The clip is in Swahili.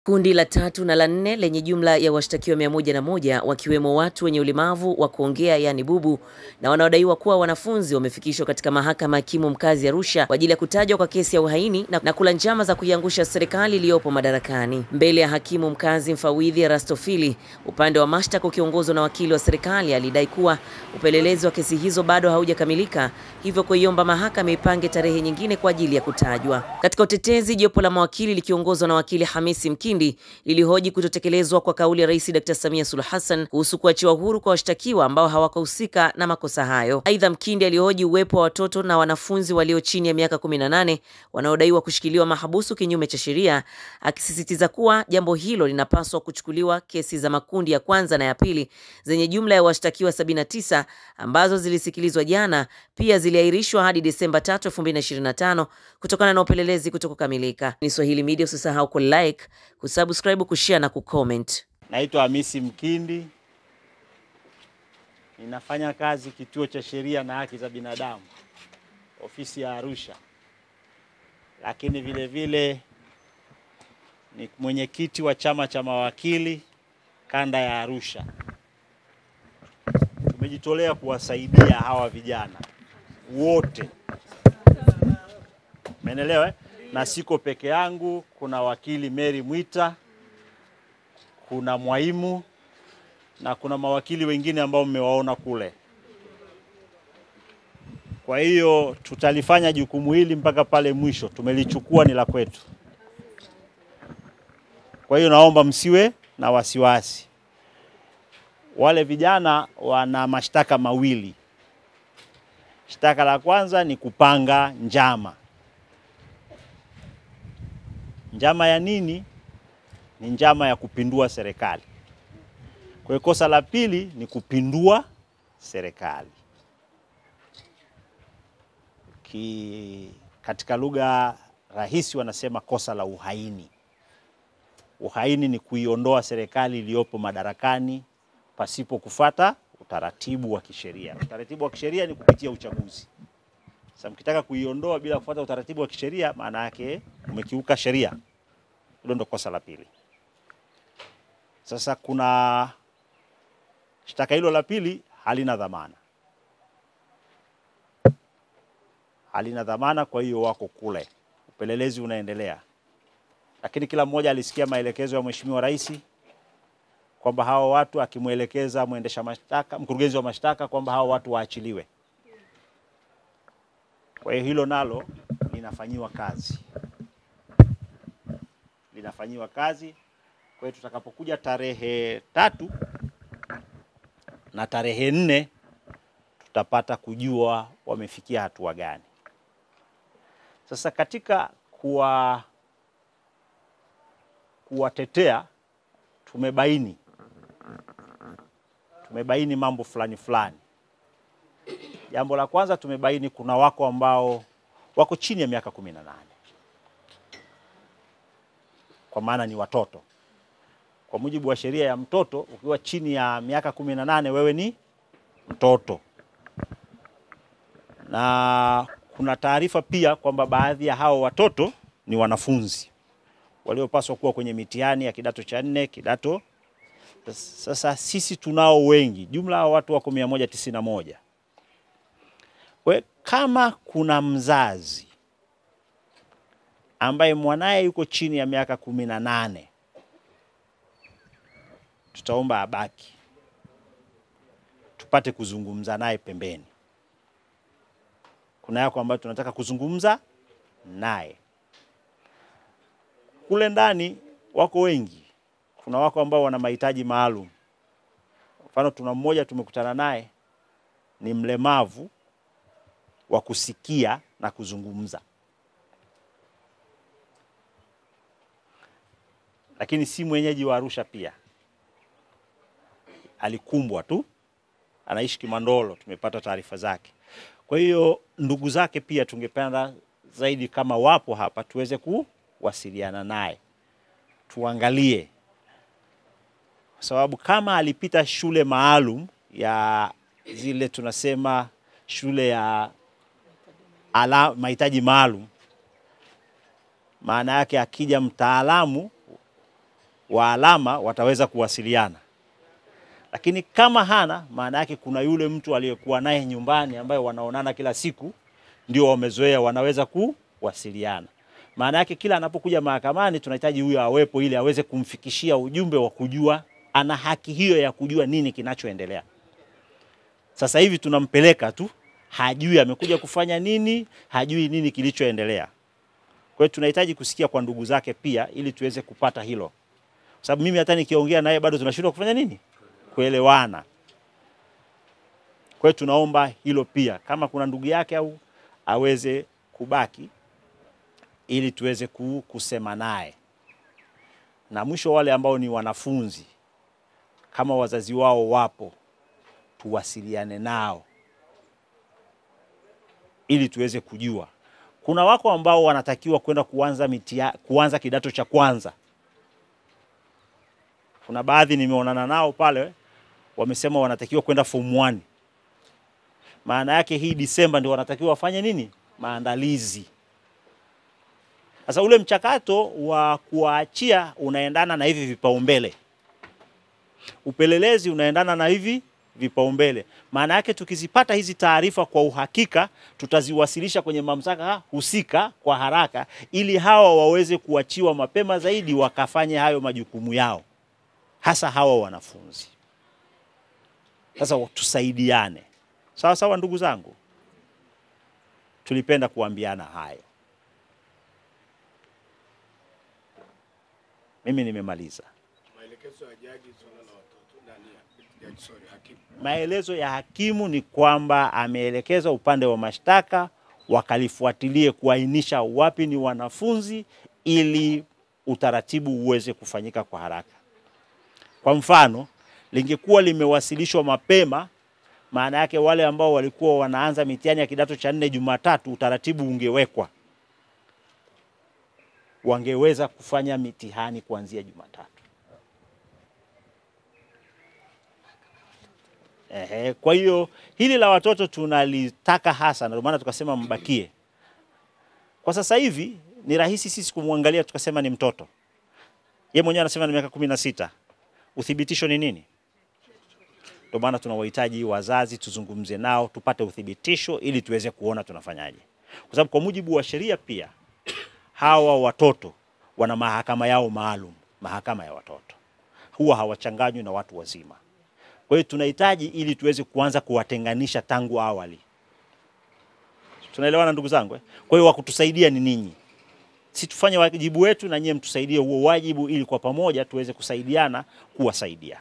Kundi la 3 na la 4 lenye jumla ya washtakiwa 101 wakiwemo watu wenye ulemavu wa kuongea yani bubu na wanaodaiwa kuwa wanafunzi wamefikishwa katika mahakama ya hakimu mkazi Arusha kwa ajili ya kutajwa kwa kesi ya uhaini na kula njama za kuiangusha serikali iliyopo madarakani. Mbele ya hakimu mkazi mfawidhi Erasto Fili, upande wa mashtaka ukiongozwa na wakili wa serikali alidai kuwa upelelezi wa kesi hizo bado haujakamilika, hivyo kuiomba mahakama ipange tarehe nyingine kwa ajili ya kutajwa. Katika utetezi, jopo la mawakili likiongozwa na wakili Hamisi Mkindi lilihoji kutotekelezwa kwa kauli ya Rais Dr. Samia Suluhu Hassan kuhusu kuachiwa huru kwa washtakiwa ambao hawakuhusika na makosa hayo. Aidha, Mkindi alihoji uwepo wa watoto na wanafunzi walio chini ya miaka 18 wanaodaiwa kushikiliwa mahabusu kinyume cha sheria, akisisitiza kuwa jambo hilo linapaswa kuchukuliwa kesi za makundi ya kwanza na ya pili zenye jumla ya washtakiwa 79 ambazo zilisikilizwa jana pia ziliahirishwa hadi Desemba 3, 2025 kutokana na upelelezi kutokukamilika. Ni Swahili Media, usisahau ku like, kusubscribe, kushare na kucomment. Naitwa Hamisi Mkindi. Ninafanya kazi Kituo cha Sheria na Haki za Binadamu, ofisi ya Arusha. Lakini vile vile ni mwenyekiti wa chama cha mawakili kanda ya Arusha. Tumejitolea kuwasaidia hawa vijana wote. Umeelewa? Na siko peke yangu, kuna wakili Mary Mwita, kuna Mwaimu na kuna mawakili wengine ambao mmewaona kule. Kwa hiyo tutalifanya jukumu hili mpaka pale mwisho. Tumelichukua, ni la kwetu. Kwa hiyo naomba msiwe na wasiwasi. Wale vijana wana mashtaka mawili. Shtaka la kwanza ni kupanga njama. Njama ya nini? Ni njama ya kupindua serikali. Kwa hiyo kosa la pili ni kupindua serikali. Katika lugha rahisi wanasema kosa la uhaini. Uhaini ni kuiondoa serikali iliyopo madarakani pasipo kufuata utaratibu wa kisheria. Utaratibu wa kisheria ni kupitia uchaguzi. Sasa mkitaka kuiondoa bila kufuata utaratibu wa kisheria, maana yake umekiuka sheria. Hilo ndo kosa la pili. Sasa kuna shtaka hilo la pili halina dhamana. Halina dhamana, kwa hiyo wako kule. Upelelezi unaendelea. Lakini kila mmoja alisikia maelekezo ya Mheshimiwa Rais kwamba hao watu, akimuelekeza muendesha mashtaka, mkurugenzi wa mashtaka, kwamba hao watu waachiliwe. Kwa hiyo hilo nalo linafanyiwa kazi. Linafanyiwa kazi. Kwa hiyo tutakapokuja tarehe 3 na tarehe 4 tutapata kujua wamefikia hatua gani. Sasa katika kuwatetea tumebaini mambo fulani. Jambo la kwanza, tumebaini kuna wako ambao wako chini ya miaka 18. Kwa maana ni watoto. Kwa mujibu wa sheria ya mtoto, ukiwa chini ya miaka 18 wewe ni mtoto. Na kuna taarifa pia kwamba baadhi ya hao watoto ni wanafunzi waliopaswa kuwa kwenye mitihani ya kidato cha 4, kidato. Sasa sisi tunao wengi, jumla ya watu wako 191. Kwa kama kuna mzazi ambaye mwanae yuko chini ya miaka 18, tutaomba abaki, tupate kuzungumza naye pembeni. Kuna yako ambayo tunataka kuzungumza naye. Kule ndani wako wengi. Kuna wako ambao wana mahitaji maalum. Mfano, tuna mmoja tumekutana naye ni mlemavu wa kusikia na kuzungumza. Lakini si mwenyeji wa Arusha pia. Alikumbwa tu. Anaishi Kimandolo, tumepata taarifa zake. Kwa hiyo ndugu zake pia tungependa zaidi kama wapo hapa tuweze kuwasiliana naye. Tuangalie. Kwa sababu kama alipita shule maalum ya zile tunasema shule ya mahitaji maalum, maana yake akija mtaalamu wa alama wataweza kuwasiliana. Lakini kama hana, maana yake kuna yule mtu aliyekuwa naye nyumbani ambaye wanaonana kila siku, ndio wamezoea, wanaweza kuwasiliana. Maana yake kila anapokuja mahakamani tunahitaji huyo awepo ili aweze kumfikishia ujumbe wa kujua, ana haki hiyo ya kujua nini kinachoendelea. Sasa hivi tunampeleka tu, hajui amekuja kufanya nini, hajui nini kilichoendelea. Kwa hiyo tunahitaji kusikia kwa ndugu zake pia ili tuweze kupata hilo. Kwa sababu mimi hata nikiongea naye bado tunashindwa kufanya nini? Kuelewana. Kwa hiyo tunaomba hilo pia, kama kuna ndugu yake au aweze kubaki ili tuweze kusema naye. Na mwisho, wale ambao ni wanafunzi, kama wazazi wao wapo, tuwasiliane nao ili tuweze kujua. Kuna wako ambao wanatakiwa kwenda kuanza kidato cha kwanza. Kuna baadhi nimeonana nao pale, wamesema wanatakiwa kwenda form 1. Maana yake hii Disemba ndio wanatakiwa wafanye nini? Maandalizi. Sasa ule mchakato wa kuachia unaendana na hivi vipaumbele. Upelelezi unaendana na hivi vipaumbele. Maana yake tukizipata hizi taarifa kwa uhakika, tutaziwasilisha kwenye mamlaka husika kwa haraka ili hawa waweze kuachiwa mapema zaidi wakafanye hayo majukumu yao. Hasa hawa wanafunzi. Sasa tusaidiane. Sawa sawa ndugu zangu. Tulipenda kuambiana hayo. Mimi nimemaliza. Maelekezo ya jaji swala la watoto hakimu. Maelezo ya hakimu ni kwamba ameelekeza upande wa mashtaka wakalifuatilie kuainisha wapi ni wanafunzi ili utaratibu uweze kufanyika kwa haraka. Kwa mfano, lingekuwa limewasilishwa mapema, maana yake wale ambao walikuwa wanaanza mitihani ya kidato cha 4 Jumatatu, utaratibu ungewekwa. Wangeweza kufanya mitihani kuanzia Jumatatu. Kwa hiyo hili la watoto tunalitaka hasa, ndio maana tukasema mbakie. Kwa sasa hivi ni rahisi sisi kumwangalia tukasema ni mtoto. Yeye mwenyewe anasema ni miaka 16. Uthibitisho ni nini? Ndio maana tunawahitaji wazazi tuzungumze nao, tupate uthibitisho ili tuweze kuona tunafanyaje. Kwa sababu kwa mujibu wa sheria pia hawa watoto wana mahakama yao maalum, mahakama ya watoto. Huwa hawachanganywi na watu wazima. Kwa hiyo tunahitaji ili tuweze kuanza kuwatenganisha tangu awali. Tunaelewana ndugu zangu? Kwa hiyo wakutusaidia ni ninyi. Si tufanye wajibu wetu na nyinyi mtusaidie huo wajibu ili kwa pamoja tuweze kusaidiana kuwasaidia.